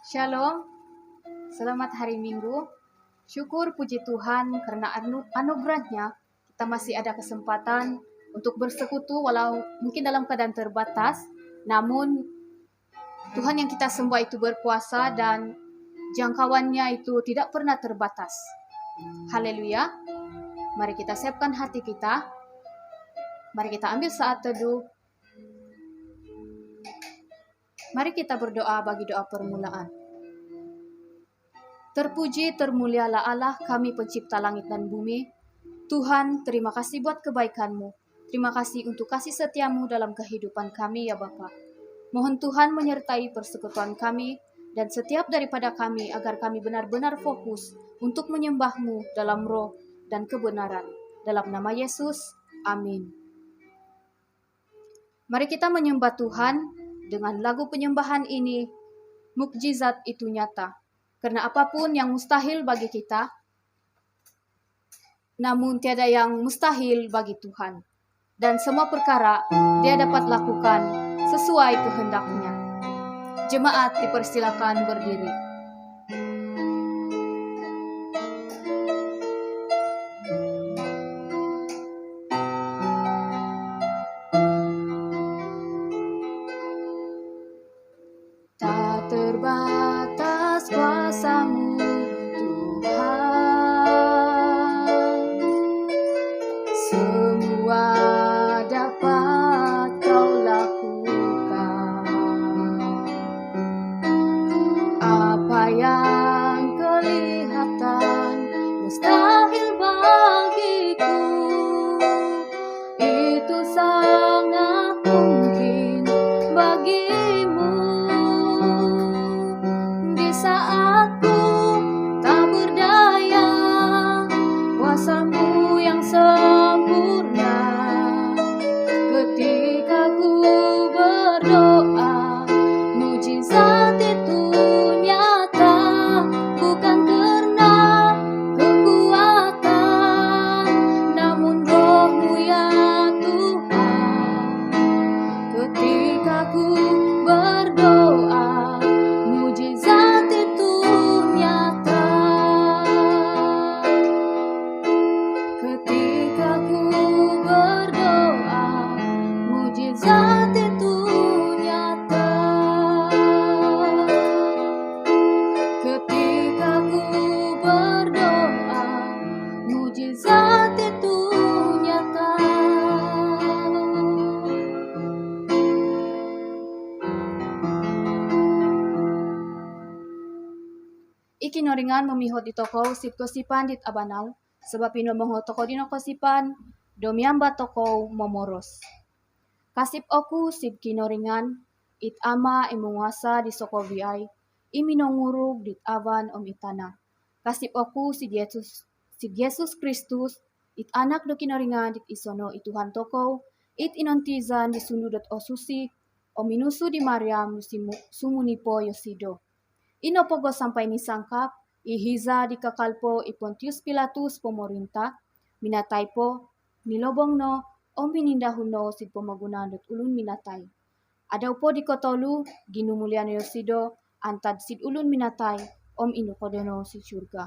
Shalom, selamat hari Minggu. Syukur puji Tuhan karena anugerahnya kita masih ada kesempatan untuk bersekutu walau mungkin dalam keadaan terbatas. Namun Tuhan yang kita sembah itu berkuasa dan jangkauannya itu tidak pernah terbatas. Haleluya. Mari kita siapkan hati kita. Mari kita ambil saat teduh. Mari kita berdoa bagi doa permulaan. Terpuji termulialah Allah kami pencipta langit dan bumi. Tuhan, terima kasih buat kebaikan-Mu. Terima kasih untuk kasih setia-Mu dalam kehidupan kami ya Bapa. Mohon Tuhan menyertai persekutuan kami dan setiap daripada kami agar kami benar-benar fokus untuk menyembah-Mu dalam roh dan kebenaran. Dalam nama Yesus, amin. Mari kita menyembah Tuhan dengan lagu penyembahan ini. Mukjizat itu nyata. Karena apapun yang mustahil bagi kita, namun tiada yang mustahil bagi Tuhan. Dan semua perkara Dia dapat lakukan sesuai kehendaknya. Jemaat dipersilakan berdiri. Tak terbatas kuasa-Mu Tuhan, semua dapat Kau lakukan. Apa yang kelihatan mustahil bagiku, itu sangat mungkin bagimu. Di saat ku tak berdaya, kuasa-Mu yang sempurna. Ketika ku berdoa, mujizat itu nyata. Bukan karena kekuatan, namun Roh-Mu ya Tuhan. Ketika ku berdoa, mujizat itu nyata. Ketika ku berdoa, mujizat itu nyata. Ketika ku berdoa, mujizat itu nyata. Iki noringan memihot di toko sip kosipan dit abanal, sebab ino moho toko dino kosipan, domiamba toko momoros. Kasip oku sip kinoringan, it ama imunguasa di soko viai, imino ngurug dit avan om itana. Kasip oku si Yesus Kristus, it anak do kinoringan dit isono ituhan toko, it inontizan di sundu dot osusi, om minusu di Mariam sumunipo yosido. Ino pogo sampai nisangkap, ihiza di kakalpo i Pontius Pilatus pemerintah, minatai po, nilobong no, om minindahuno sid pemagunan dot ulun minatai. Adaw po di kotolu, ginumulian yosido, antad sid ulun minatai, om inukodono si surga.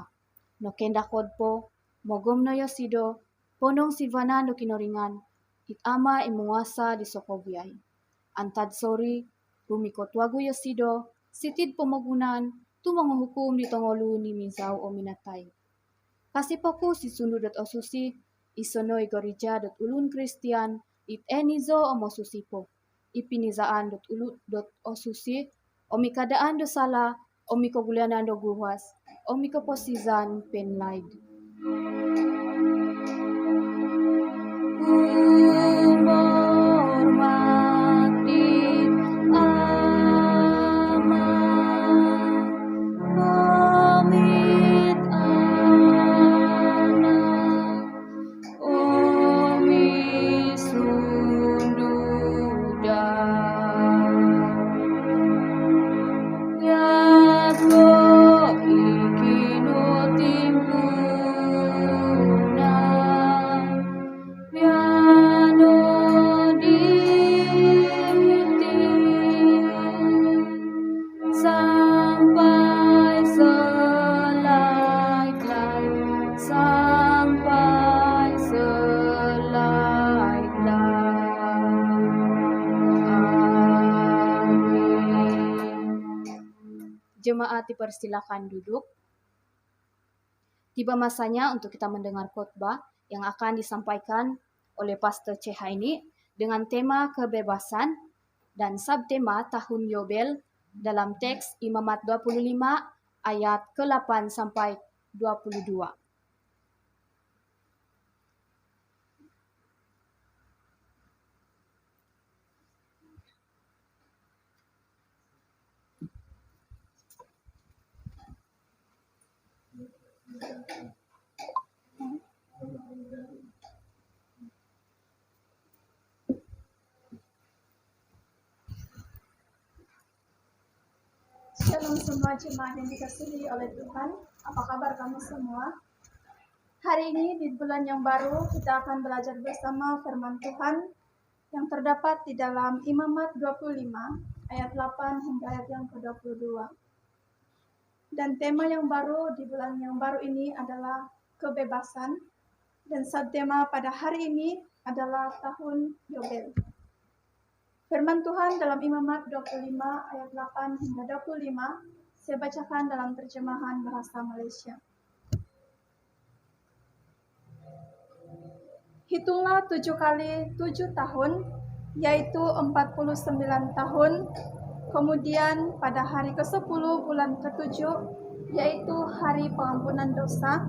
No kendakod po, mogom no yosido, ponong silvanan do kinoringan, it ama imunguasa di sokoviay. Antad sorry, rumikotwago yosido, sitid pemagunan, tu menghukum di tongolu ni minsaw o minatay. Kasi poku si sundu dot osusi, isonoy gorija dot ulun Kristian, it enizo o mosusipo. Ipinizaan dot ulu dot osusi, o mikadaan do sala, o mikogulianan do guwas, o mikoposizan penlaid. Piano Jemaat dipersilakan duduk. Tiba masanya untuk kita mendengar khotbah yang akan disampaikan oleh Pastor C. Haini dengan tema kebebasan dan subtema tahun Yobel dalam teks Imamat 25 ayat ke-8 sampai 22. Shalom semua jemaat yang dikasihi oleh Tuhan. Apa kabar kamu semua? Hari ini di bulan yang baru kita akan belajar bersama firman Tuhan yang terdapat di dalam Imamat 25 ayat 8 hingga ayat yang ke-22. Dan tema yang baru di bulan yang baru ini adalah kebebasan, dan subtema pada hari ini adalah tahun Yobel. Firman Tuhan dalam Imamat 25 ayat 8 hingga 25, saya bacakan dalam terjemahan bahasa Malaysia. Hitunglah 7 kali 7 tahun, yaitu 49 tahun. Kemudian pada hari ke-10 bulan ke-7, yaitu hari pengampunan dosa,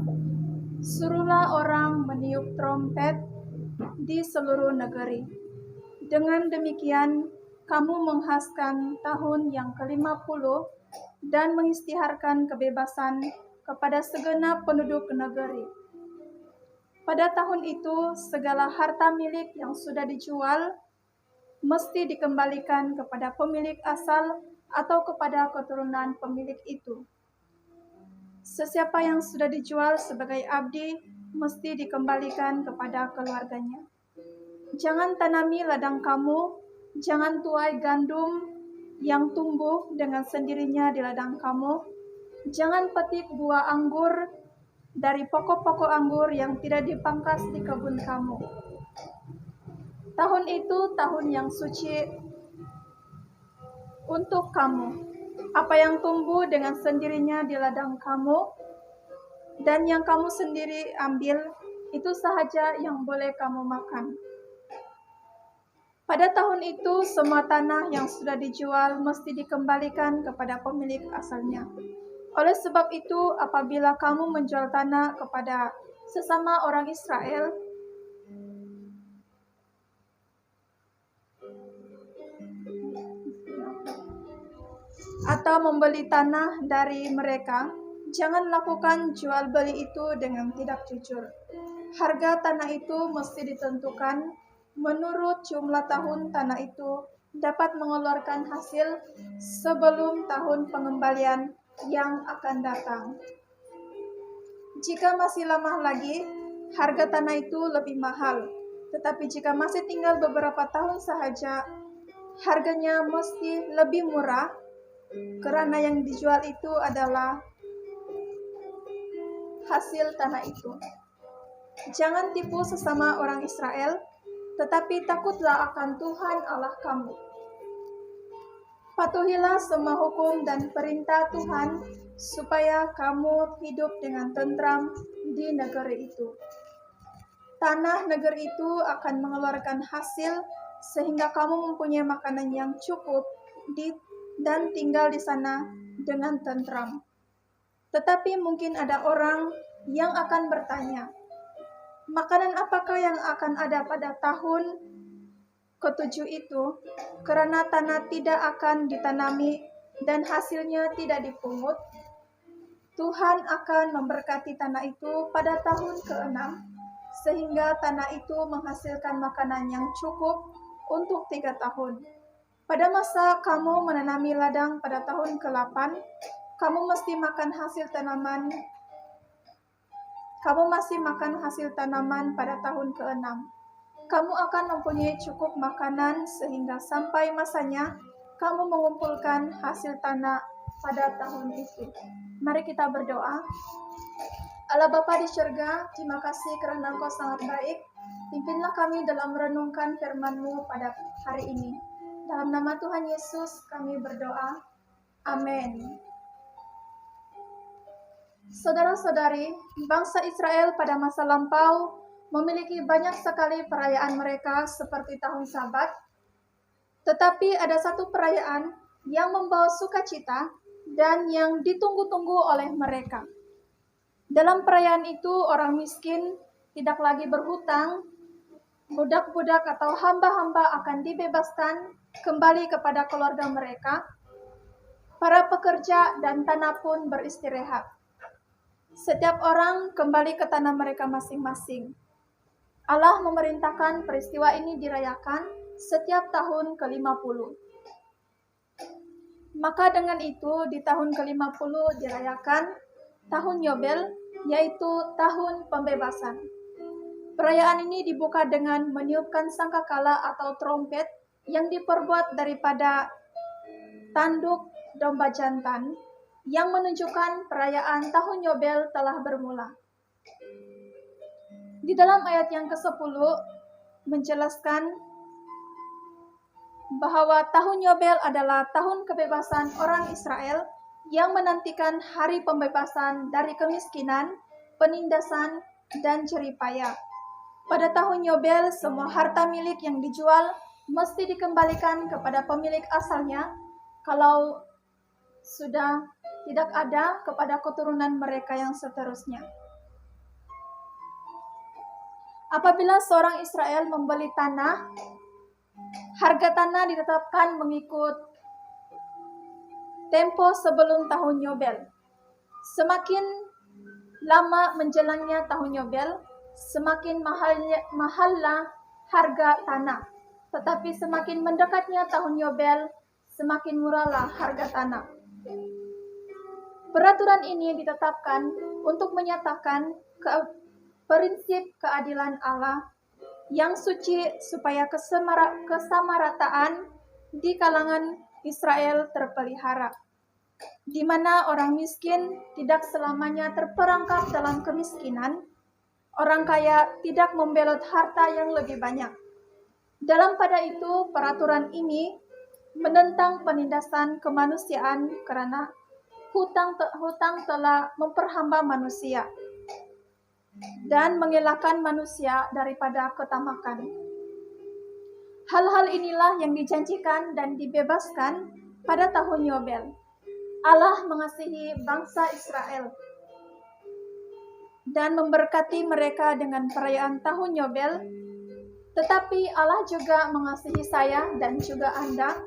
suruhlah orang meniup trompet di seluruh negeri. Dengan demikian, kamu menghaskan tahun yang ke-50 dan mengisytiharkan kebebasan kepada segenap penduduk negeri. Pada tahun itu, segala harta milik yang sudah dijual mesti dikembalikan kepada pemilik asal atau kepada keturunan pemilik itu. Sesiapa yang sudah dijual sebagai abdi mesti dikembalikan kepada keluarganya. Jangan tanami ladang kamu, jangan tuai gandum yang tumbuh dengan sendirinya di ladang kamu, jangan petik buah anggur dari pokok-pokok anggur yang tidak dipangkas di kebun kamu. Tahun itu tahun yang suci untuk kamu. Apa yang tumbuh dengan sendirinya di ladang kamu dan yang kamu sendiri ambil, itu sahaja yang boleh kamu makan. Pada tahun itu, semua tanah yang sudah dijual mesti dikembalikan kepada pemilik asalnya. Oleh sebab itu, apabila kamu menjual tanah kepada sesama orang Israel, atau membeli tanah dari mereka, jangan lakukan jual beli itu dengan tidak jujur. Harga tanah itu mesti ditentukan menurut jumlah tahun tanah itu dapat mengeluarkan hasil sebelum tahun pengembalian yang akan datang. Jika masih lama lagi, harga tanah itu lebih mahal. Tetapi jika masih tinggal beberapa tahun sahaja, harganya mesti lebih murah, karena yang dijual itu adalah hasil tanah itu. Jangan tipu sesama orang Israel, tetapi takutlah akan Tuhan Allah kamu. Patuhilah semua hukum dan perintah Tuhan, supaya kamu hidup dengan tentram di negeri itu. Tanah negeri itu akan mengeluarkan hasil, sehingga kamu mempunyai makanan yang cukup dan tinggal di sana dengan tentram. Tetapi mungkin ada orang yang akan bertanya, makanan apakah yang akan ada pada tahun ke-7 itu? Karena tanah tidak akan ditanami dan hasilnya tidak dipungut. Tuhan akan memberkati tanah itu pada tahun ke-6, sehingga tanah itu menghasilkan makanan yang cukup untuk 3 tahun. Pada masa kamu menanami ladang pada tahun ke-8, kamu masih makan hasil tanaman pada tahun ke-6. Kamu akan mempunyai cukup makanan sehingga sampai masanya kamu mengumpulkan hasil tanah pada tahun itu. Mari kita berdoa. Allah Bapa di surga, terima kasih karena Engkau sangat baik. Pimpinlah kami dalam merenungkan firman-Mu pada hari ini. Dalam nama Tuhan Yesus kami berdoa. Amin. Saudara-saudari, bangsa Israel pada masa lampau memiliki banyak sekali perayaan mereka seperti tahun Sabat, tetapi ada satu perayaan yang membawa sukacita dan yang ditunggu-tunggu oleh mereka. Dalam perayaan itu, orang miskin tidak lagi berhutang, budak-budak atau hamba-hamba akan dibebaskan kembali kepada keluarga mereka, para pekerja dan tanah pun beristirahat. Setiap orang kembali ke tanah mereka masing-masing. Allah memerintahkan peristiwa ini dirayakan setiap tahun ke-50. Maka dengan itu di tahun ke-50 dirayakan tahun Yobel, yaitu tahun pembebasan. Perayaan ini dibuka dengan meniupkan sangkakala atau trompet yang diperbuat daripada tanduk domba jantan yang menunjukkan perayaan tahun Yobel telah bermula. Di dalam ayat yang ke-10 menjelaskan bahwa tahun Yobel adalah tahun kebebasan orang Israel yang menantikan hari pembebasan dari kemiskinan, penindasan, dan jerih payah. Pada tahun Yobel, semua harta milik yang dijual mesti dikembalikan kepada pemilik asalnya kalau sudah tidak ada kepada keturunan mereka yang seterusnya. Apabila seorang Israel membeli tanah, harga tanah ditetapkan mengikut tempo sebelum tahun Yobel. Semakin lama menjelangnya tahun Yobel, semakin mahallah harga tanah. Tetapi semakin mendekatnya tahun Yobel, semakin murahlah harga tanah. Peraturan ini ditetapkan untuk menyatakan prinsip keadilan Allah yang suci supaya kesamarataan di kalangan Israel terpelihara, di mana orang miskin tidak selamanya terperangkap dalam kemiskinan, orang kaya tidak membelot harta yang lebih banyak. Dalam pada itu, peraturan ini menentang penindasan kemanusiaan karena hutang telah memperhamba manusia dan mengelakkan manusia daripada ketamakan. Hal-hal inilah yang dijanjikan dan dibebaskan pada tahun Yobel. Allah mengasihi bangsa Israel dan memberkati mereka dengan perayaan tahun Yobel, tetapi Allah juga mengasihi saya dan juga Anda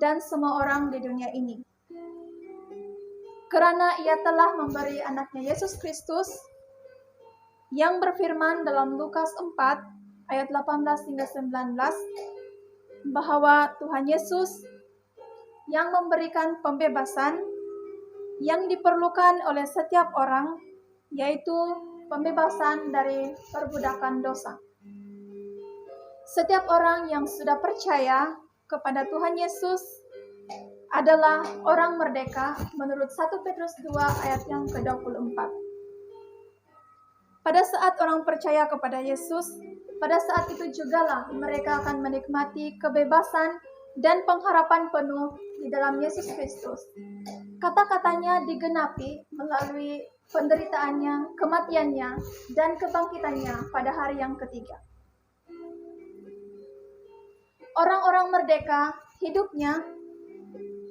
dan semua orang di dunia ini. Karena Ia telah memberi anaknya Yesus Kristus yang berfirman dalam Lukas 4 ayat 18 hingga 19 bahwa Tuhan Yesus yang memberikan pembebasan yang diperlukan oleh setiap orang, yaitu pembebasan dari perbudakan dosa. Setiap orang yang sudah percaya kepada Tuhan Yesus adalah orang merdeka menurut 1 Petrus 2 ayat yang ke-24. Pada saat orang percaya kepada Yesus, pada saat itu jugalah mereka akan menikmati kebebasan dan pengharapan penuh di dalam Yesus Kristus. Kata-katanya digenapi melalui penderitaannya, kematiannya, dan kebangkitannya pada hari yang ketiga. Orang-orang merdeka hidupnya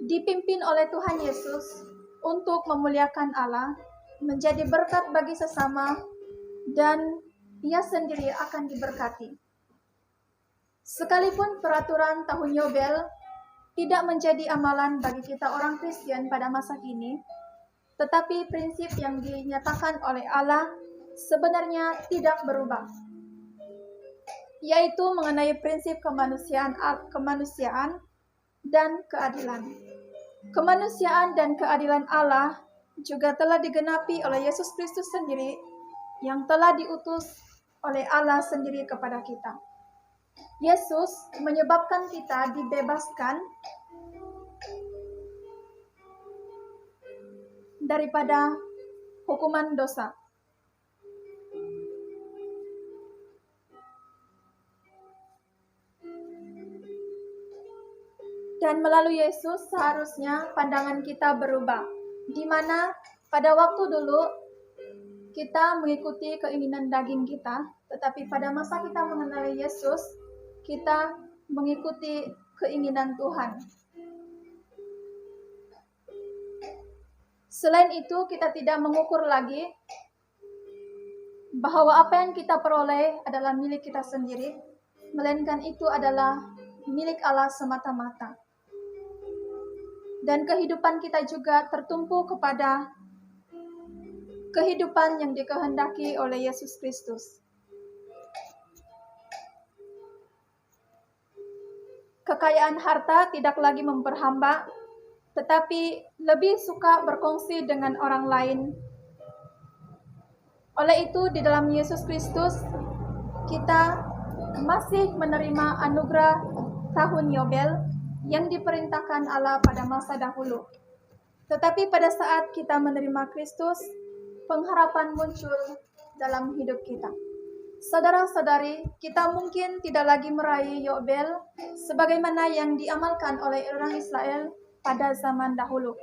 dipimpin oleh Tuhan Yesus untuk memuliakan Allah, menjadi berkat bagi sesama, dan Ia sendiri akan diberkati. Sekalipun peraturan tahun Yobel tidak menjadi amalan bagi kita orang Kristen pada masa kini, tetapi prinsip yang dinyatakan oleh Allah sebenarnya tidak berubah, yaitu mengenai prinsip kemanusiaan dan keadilan. Kemanusiaan dan keadilan Allah juga telah digenapi oleh Yesus Kristus sendiri yang telah diutus oleh Allah sendiri kepada kita. Yesus menyebabkan kita dibebaskan daripada hukuman dosa. Dan melalui Yesus seharusnya pandangan kita berubah, di mana Pada waktu dulu, kita mengikuti keinginan daging kita, tetapi pada masa kita mengenali Yesus, kita mengikuti keinginan Tuhan. Selain itu, kita tidak mengukur lagi bahwa apa yang kita peroleh adalah milik kita sendiri, melainkan itu adalah milik Allah semata-mata. Dan kehidupan kita juga tertumpu kepada kehidupan yang dikehendaki oleh Yesus Kristus. Kekayaan harta tidak lagi memperhamba, tetapi lebih suka berkongsi dengan orang lain. Oleh itu, di dalam Yesus Kristus, kita masih menerima anugerah tahun Yobel yang diperintahkan Allah pada masa dahulu. Tetapi pada saat kita menerima Kristus, pengharapan muncul dalam hidup kita. Saudara-saudari, kita mungkin tidak lagi meraih Yobel sebagaimana yang diamalkan oleh orang Israel pada zaman dahulu.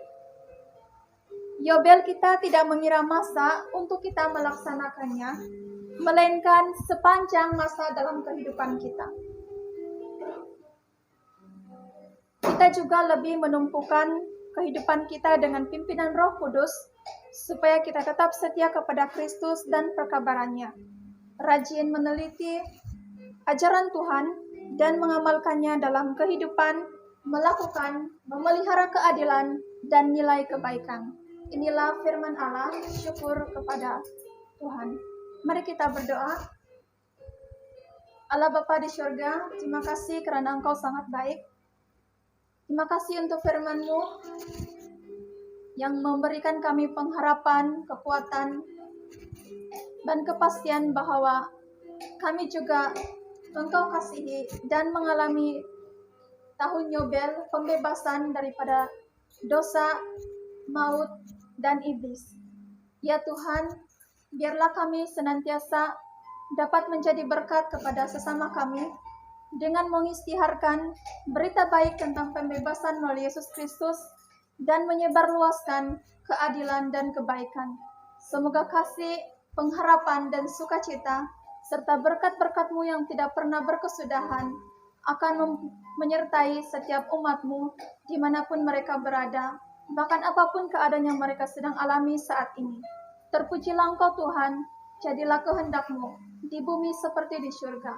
Yobel kita tidak mengira masa untuk kita melaksanakannya, melainkan sepanjang masa dalam kehidupan kita. Kita juga lebih menumpukan kehidupan kita dengan pimpinan Roh Kudus, supaya kita tetap setia kepada Kristus dan perkabarannya, rajin meneliti ajaran Tuhan dan mengamalkannya dalam kehidupan, melakukan, memelihara keadilan dan nilai kebaikan. Inilah firman Allah, syukur kepada Tuhan. Mari kita berdoa. Allah Bapa di surga, terima kasih karena Engkau sangat baik. Terima kasih untuk firman-Mu yang memberikan kami pengharapan, kekuatan, dan kepastian bahwa kami juga Engkau kasihi dan mengalami tahun Yobel, pembebasan daripada dosa, maut, dan iblis. Ya Tuhan, biarlah kami senantiasa dapat menjadi berkat kepada sesama kami dengan mengisytiharkan berita baik tentang pembebasan melalui Yesus Kristus dan menyebarluaskan keadilan dan kebaikan. Semoga kasih, pengharapan, dan sukacita serta berkat-berkat-Mu yang tidak pernah berkesudahan akan menyertai setiap umat-Mu dimanapun mereka berada, bahkan apapun keadaan yang mereka sedang alami saat ini. Terpujilah Engkau Tuhan, jadilah kehendak-Mu di bumi seperti di surga.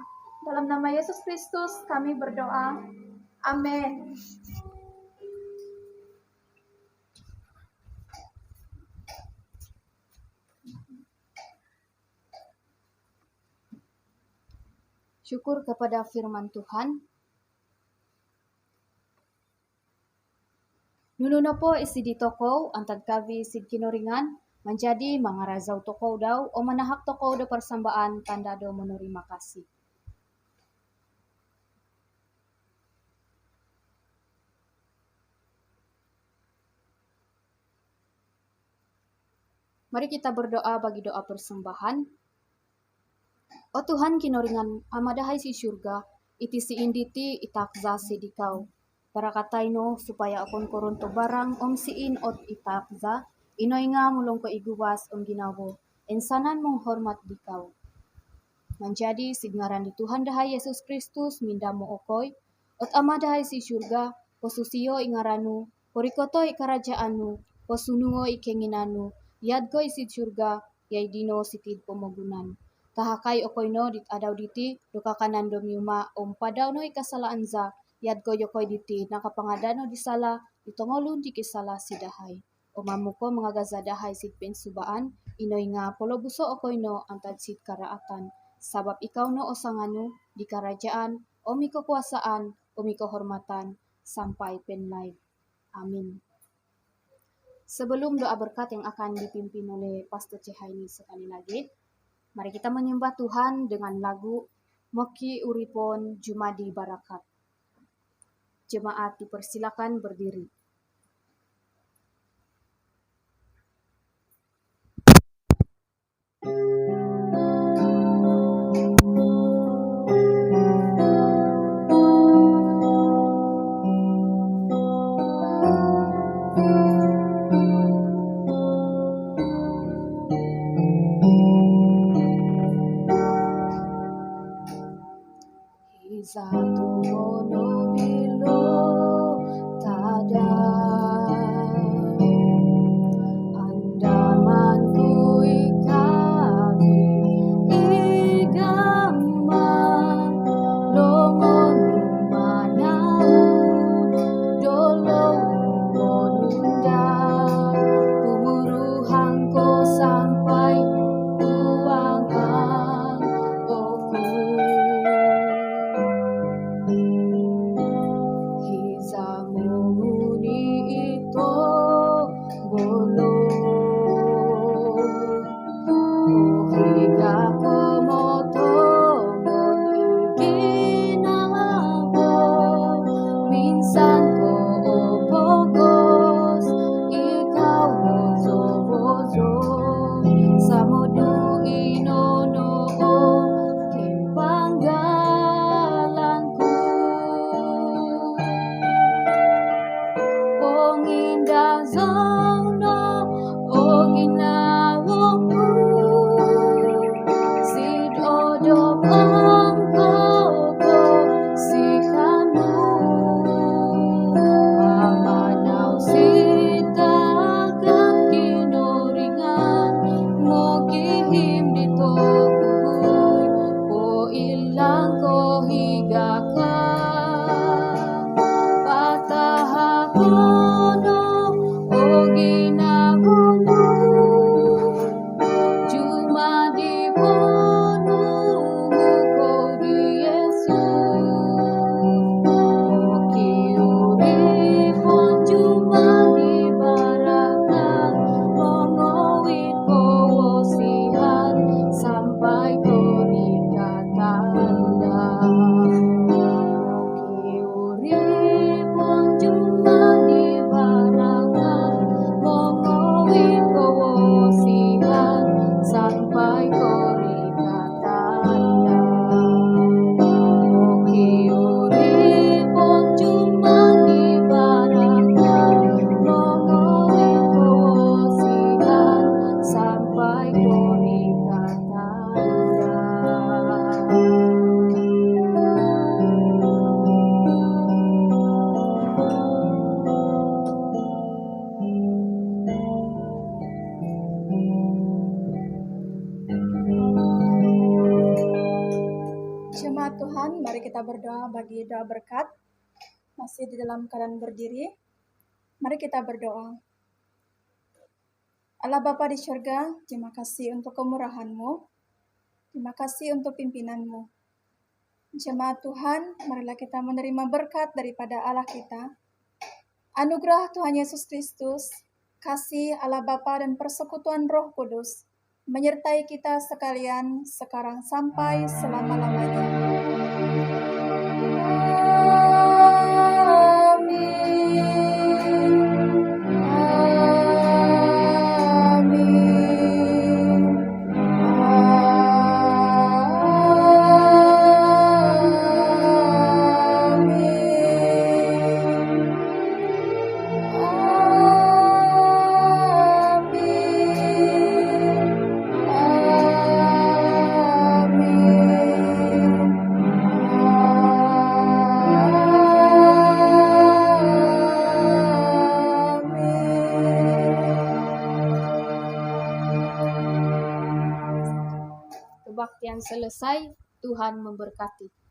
Dalam nama Yesus Kristus kami berdoa. Amin. Syukur kepada firman Tuhan. Nununopo isi di toko antad kavi sid kinoringan menjadi mangarazau toko daw o manahak toko do persambaan tanda do menerima kasih. Mari kita berdoa bagi doa persembahan. O Tuhan kinoringan amadahai si surga, iti si inditi itakza si dikau. Para kataino supaya akon koronto barang om siin ot itakza, inoy nga mulong ko iguwas om ginawo, ensanan mong hormat dikau. Menjadi signaran di Tuhan dahay Yesus Kristus minda mo okoy, ot amadahay si surga, posusiyo ingaranu, porikoto ikarajaanu, posunungo ikenginanu, yadgo isi surga, yay dino sitid pomogunan. Tahakay okoyno dit adaw diti, dokakanan domiuma om padaw no ikasalaan za, yadgo yokoy diti, nakapangadano di sala, itongolun di kisala si dahay. O mamuko mga gazadahay sid pensubaan, inoy nga polobuso okoyno antad sid karaatan. Sabab ikaw no o sangano, di karajaan, o mikakuasaan, o mikahormatan, sampai penlay. Amin. Sebelum doa berkat yang akan dipimpin oleh Pastor Cehaini sekali lagi, mari kita menyembah Tuhan dengan lagu Moki Uripon Jumadi Barakat. Jemaat dipersilakan berdiri. Andamanku ikati igama longon manaun dolong monunda kumuruhangko sampai tuangan oku Hizamuni ito bolo Ohiga komoto iginabo minsan ko opogos ikaw bozo-bozo sa modu inonoo kipanggalanku Ponginda zono o ginawangku Sid odop ang koko si kanu Pamanaw si tagap kinuringan mo gihim dito kuhuy o ilang ko higa ka Patahakono o ginabuno Juma di bono ko di Yesus O kiuripon juma di barakan Mongowit ko wosihan sampai ko ikatanda Kiuripon juma di barakan Mongowit ko wosihan sampai ko ikatanda Kiuripon juma di barakan Mongowit ko wosihan sampai ko ikatanda Jemaat Tuhan, mari kita berdoa bagi doa berkat. Masih di dalam keadaan berdiri, mari kita berdoa. Allah Bapa di surga, terima kasih untuk kemurahan-Mu. Terima kasih untuk pimpinan-Mu. Jemaat Tuhan, marilah kita menerima berkat daripada Allah kita. Anugerah Tuhan Yesus Kristus, kasih Allah Bapa dan persekutuan Roh Kudus menyertai kita sekalian sekarang sampai selama-lamanya. Kebaktian selesai, Tuhan memberkati.